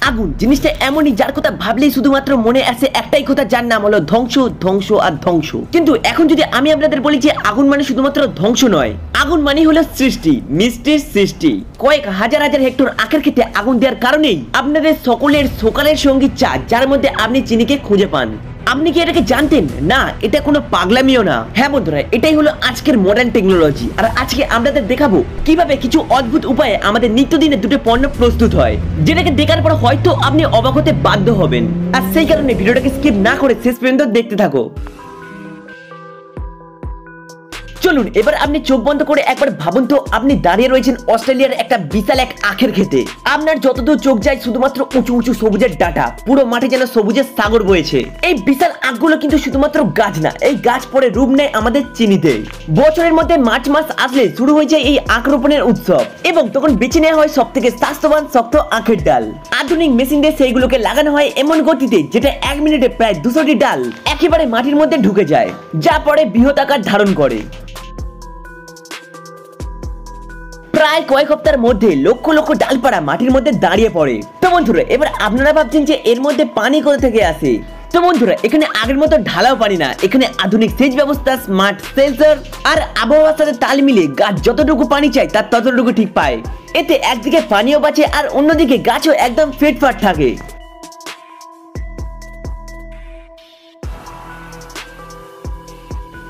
আগুন জিনিসটা এমনই যার কথা ভাবলেই শুধুমাত্র মনে আসে একটাই কথা, যার নাম হলো ধ্বংস, ধ্বংস আর ধ্বংস। কিন্তু এখন যদি আমি আপনাদের বলি যে আগুন মানে শুধুমাত্র ধ্বংস নয়, আগুন মানে হলো সৃষ্টি, মিষ্টির সৃষ্টি। কয়েক হাজার হাজার হেক্টর আখের ক্ষেতে আগুন দেওয়ার কারণেই আপনাদের সকলের সকালের সঙ্গীত চা, যার মধ্যে আপনি চিনিকে খুঁজে পান। আপনি কি এটাকে জানতেন? না, এটা কোনো পাগলামিও না। হ্যাঁ বন্ধুরা, এটাই হলো আজকের মডার্ন টেকনোলজি। আর আজকে আপনাদের দেখাবো কিভাবে কিছু অদ্ভুত উপায়ে আমাদের নিত্যদিনের দুটো পণ্য প্রস্তুত হয়, যেটাকে দেখার পর হয়তো আপনি অবাক হতে বাধ্য হবেন। আর সেই কারণে ভিডিওটাকে স্কিপ না করে শেষ পর্যন্ত দেখতে থাকো। চলুন এবার আপনি চোখ বন্ধ করে একবার ভাবুন তো, আপনি দাঁড়িয়ে রয়েছেন অস্ট্রেলিয়ার একটা বিশাল এক আখের খেতে। আপনার যতদূর চোখ যায় শুধুমাত্র উঁচু উঁচু সবুজের ডাটা, পুরো মাঠে যেন সবুজের সাগর বয়েছে। এই বিশাল আখগুলো কিন্তু শুধুমাত্র গাছ না, এই গাছ পরে রূপ নেয় আমাদের চিনিতে। বছরের মধ্যে মার্চ মাস আসলে শুরু হয়ে যায় এই আখ রোপণের উৎসব, এবং তখন বেছে নেওয়া হয় সব থেকে স্বাস্থ্যবান শক্ত আখের ডাল। আধুনিক মেশিন দিয়ে সেইগুলোকে লাগানো হয় এমন গতিতে যেটা 1 মিনিটে প্রায় 200টি ডাল একেবারে মাটির মধ্যে ঢুকে যায়, যা পরে বৃহৎ আকার ধারণ করে। প্রায় কয়েক সপ্তাহের মধ্যে লক্ষ লক্ষ ডালপাড়া মাটির মধ্যে দাঁড়িয়ে পড়ে। তো বন্ধুরা, এবার আপনারা ভাবছেন যে এর মধ্যে পানি কোথা থেকে আসে। তো বন্ধুরা, এখানে আগের মতো ঢালাও পানি না, এখানে আধুনিক সেচ ব্যবস্থা, স্মার্ট সেন্সর আর আবহাওয়ার সাথে তাল মিলিয়ে গাছ যতটুকু পানি চায় তার ততটুকু ঠিক পায়। এতে একদিকে পানিও বাঁচে আর অন্যদিকে গাছও একদম ফিটফাট থাকে।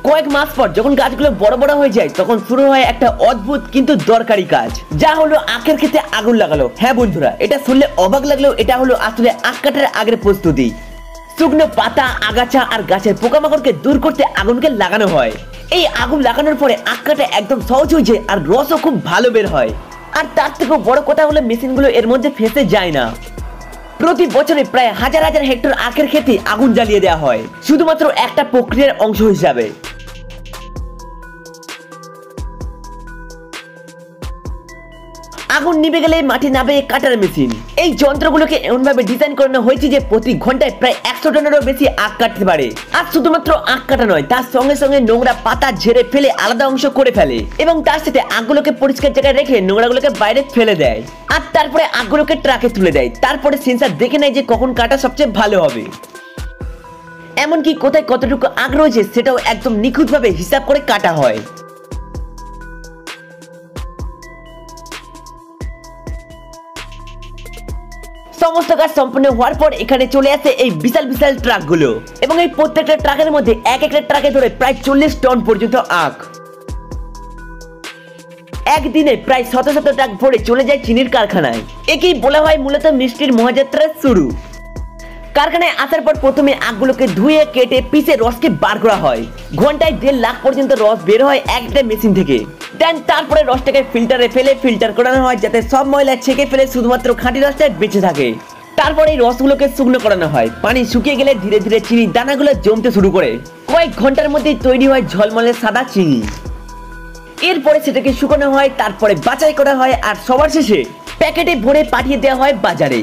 কয়েক মাস পর যখন গাছগুলো বড় বড় হয়ে যায়, তখন শুরু হয় একটা অদ্ভুত কিন্তু দরকারি কাজ, যা হলো আখের ক্ষেতে আগুন লাগালো। হ্যাঁ বন্ধুরা, এটা শুনলে অবাক লাগলেও এটা হলো আসলে আখ কাটার আগের প্রস্তুতি। শুকনো পাতা, আগাছা আর গাছের পোকামাকড়কে দূর করতে আগুনকে লাগানো হয়। এই আগুন লাগানোর পরে আখ কাটা একদম সহজ হয়ে যায় আর রসও খুব ভালো বের হয়। আর তার থেকেও বড় কথা হলো মেশিনগুলো এর মধ্যে ফেঁসে যায় না। প্রতি বছরে প্রায় হাজার হাজার হেক্টর আখের ক্ষেতে আগুন জ্বালিয়ে দেওয়া হয় শুধুমাত্র একটা প্রক্রিয়ার অংশ হিসাবে। আগুন নিভে গেলে মাটি নাবে কাটার মেশিন। এই যন্ত্রগুলোকে এমনভাবে ডিজাইন করানো হয়েছে যে প্রতি ঘন্টায় প্রায় 100 টনেরও বেশি আখ কাটতে পারে। আর শুধুমাত্র আখ কাটা নয়, তার সঙ্গে সঙ্গে নোংরা পাতা ঝেড়ে ফেলে আলাদা অংশ করে ফেলে, এবং তার সাথে আখগুলোকে পরিষ্কার জায়গায় রেখে নোংরাগুলোকে বাইরে ফেলে দেয়। আর তারপরে আখগুলোকে ট্রাকে তুলে দেয়। তারপরে সেন্সর দেখে নেয় যে কখন কাটা সবচেয়ে ভালো হবে। এমনকি কোথায় কতটুকু আখ রয়েছে সেটাও একদম নিখুঁতভাবে হিসাব করে কাটা হয়। সমস্ত কাজ সম্পূর্ণ হওয়ার পর এখানে চলে আসে এই বিশাল বিশাল ট্রাকগুলো, এবং এই প্রত্যেকটা ট্রাকের মধ্যে এক একটা ট্রাকে ধরে প্রায় 40 টন পর্যন্ত আখ। একদিনে প্রায় শত শত ট্রাক ভরে চলে যায় চিনির কারখানায়। একেই বলা হয় মূলত মিষ্টির মহাযাত্রার শুরু। কারখানায় আসার পর প্রথমে আখগুলোকে ধুয়ে কেটে পিষে রসকে বার করা হয়। ঘন্টায় 1.5 লাখ পর্যন্ত রস বের হয় একটা মেশিন থেকে। তারপরে রসটাকে ফিল্টারে ফেলে ফিল্টার করানো হয়, যাতে সব ময়লা ছেঁকে ফেলে শুধুমাত্র খাঁটি রসটা বেঁচে থাকে। তারপরে এই রসগুলোকে শুকনো করানো হয়। পানি শুকিয়ে গেলে ধীরে ধীরে চিনির দানাগুলো জমতে শুরু করে। কয়েক ঘন্টার মধ্যেই তৈরি হয় ঝলমলে সাদা চিনি। এরপরে সেটাকে শুকানো হয়, তারপরে বাছাই করা হয়, আর সবার শেষে প্যাকেটে ভরে পাঠিয়ে দেওয়া হয় বাজারে।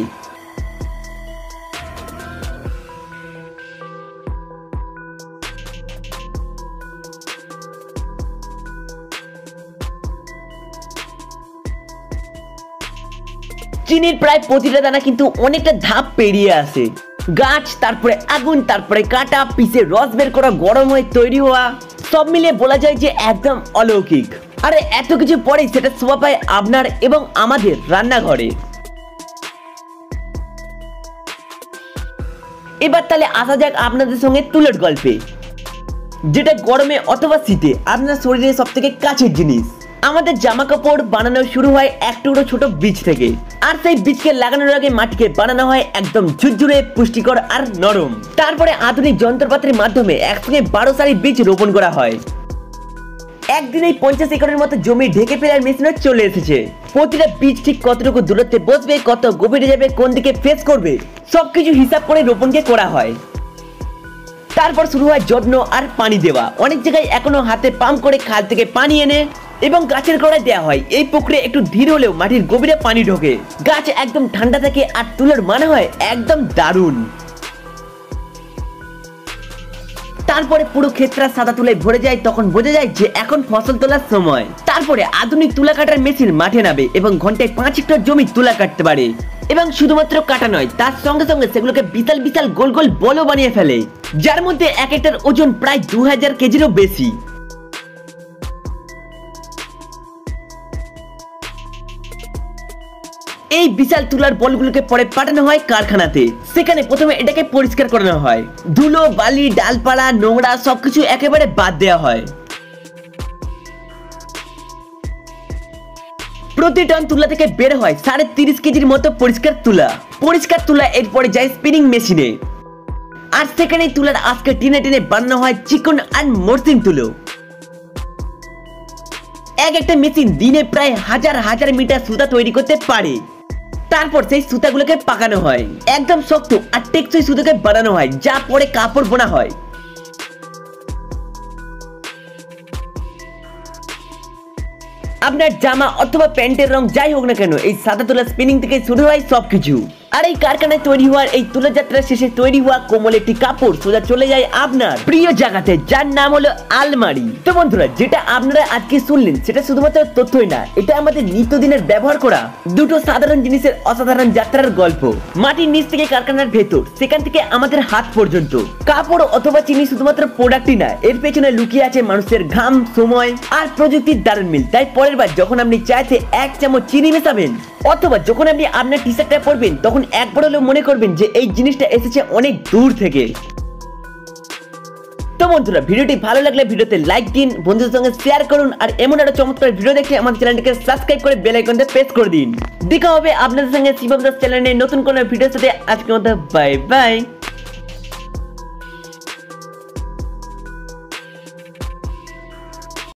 চিনির প্রায় প্রতিটা দানা কিন্তু অনেকটা ধাপ পেরিয়ে আসে। গাছ, তারপরে আগুন, তারপরে কাটা, পিষে রস বের করা, গরম হয়ে তৈরি হওয়া, সব মিলিয়ে বলা যায় যে একদম অলৌকিক। আরে এত কিছু পরে সেটা শোভা পায় আপনার এবং আমাদের রান্নাঘরে। এবার তাহলে আসা যাক আপনাদের সঙ্গে তুলের গল্পে, যেটা গরমে অথবা শীতে আপনার শরীরে সব থেকে কাছের জিনিস। আমাদের জামা কাপড় বানানো শুরু হয় এক টুকরো ছোট বীজ থেকে, আর সেই বীজকে লাগানোর আগে মাটিকে বানানো হয় একদম ঝুরঝুরে, পুষ্টিকর আর নরম। তারপরে আধুনিক যন্ত্রপাতির মাধ্যমে একসঙ্গে 12 সারি বীজ রোপণ করা হয়। একদিনেই 50 একরের মতো জমি ঢেকে ফেলার মেশিনও চলে এসেছে। প্রতিটা বীজ ঠিক কতটুকু দূরত্বে বসবে, কত গভীরে যাবে, কোন দিকে ফেস করবে, সবকিছু হিসাব করে রোপণকে করা হয়। তারপর শুরু হয় যত্ন আর পানি দেওয়া। অনেক জায়গায় এখনো হাতে পাম্প করে খাল থেকে পানি এনে এবং গাছের গোড়ায় দেওয়া হয়। এই প্রক্রিয়া একটু ধীর হলেও মাটির গভীরে পানি ঢোকে, গাছ একদম ঠান্ডা থাকে, আর তুলোর মানে হয় একদম দারুণ। তারপরে পুরো ক্ষেতটা সাদা তুলায় ভরে যায়, তখন বোঝা যায় যে এখন ফসল তোলার সময়। তারপরে আধুনিক তুলা কাটার মেশিন মাঠে নামে এবং ঘন্টায় 5 হেক্টর জমি তুলা কাটতে পারে। এবং শুধুমাত্র কাটা নয়, তার সঙ্গে সঙ্গে সেগুলোকে বিশাল বিশাল গোল গোল বলও বানিয়ে ফেলে, যার মধ্যে এক একটার ওজন প্রায় 2000 কেজিরও বেশি। এই বিশাল তুলার বলগুলোকে পরে পাঠানো হয় কারখানাতে। সেখানে প্রথমে এটাকে পরিষ্কার করানো হয়, ধুলো বালি ডালপালা নোংরা সবকিছু একেবারে বাদ দেওয়া হয়। প্রতি টন তুলা থেকে বের হয় 30.5 কেজির মতো পরিষ্কার তুলা। পরিষ্কার তুলা এরপরে যায় স্পিনিং মেশিনে, আর সেখানে তুলার আজকে টেনে টেনে বানানো হয় চিকন আর মসৃণ তুলো। এক একটা মেশিন দিনে প্রায় হাজার হাজার মিটার সুতা তৈরি করতে পারে। তারপর সেই সুতাগুলোকে পাকানো হয়, একদম শক্ত আর টেকসই সুতাকে বানানো হয়, যা পরে কাপড় বোনা হয়। আপনার জামা অথবা প্যান্টের রং যাই হোক না কেন, এই সাদা তুলা স্পিনিং থেকে শুরু হয় সবকিছু। আর এই কারখানায় তৈরি হওয়ার এই তুলা যাত্রা শেষে তৈরি হওয়া কোমল একটি কাপড় সোজা চলে যায় আপনার প্রিয় জায়গাতে, যার নাম হলো আলমারি। তো বন্ধুরা, যেটা আপনারা আজকে শুনলেন সেটা শুধুমাত্র তথ্যই না, এটা আমাদের নিত্যদিনের ব্যবহার করা দুটো সাধারণ জিনিসের অসাধারণ যাত্রার গল্প। মাটির নিচ থেকে কারখানার ভেতর, সেখান থেকে আমাদের হাত পর্যন্ত। কাপড় অথবা চিনি শুধুমাত্র প্রোডাক্টই না, এর পেছনে লুকিয়ে আছে মানুষের ঘাম, সময় আর প্রযুক্তির দারুণ মিল। তাই পরের বার যখন আপনি চাইতে 1 চামচ চিনি মেশাবেন, অথবা যখন আপনি আপনার টি শার্টটা পরবেন, তখন একবার হলেও মনে করবেন যে এই জিনিসটা এসেছে অনেক দূর থেকে। তো বন্ধুরা, ভিডিওটি ভালো লাগলে ভিডিওতে লাইক দিন, বন্ধুদের সঙ্গে শেয়ার করুন, আর এমন একটা চমৎকার ভিডিও দেখতে আমাদের চ্যানেলটিকে সাবস্ক্রাইব করে বেল আইকনটা প্রেস করে দিন। দেখা হবে আপনাদের সঙ্গে শিবম দাস চ্যানেলে নতুন কোনো ভিডিওর সাথে। আজকের মতো বাই বাই।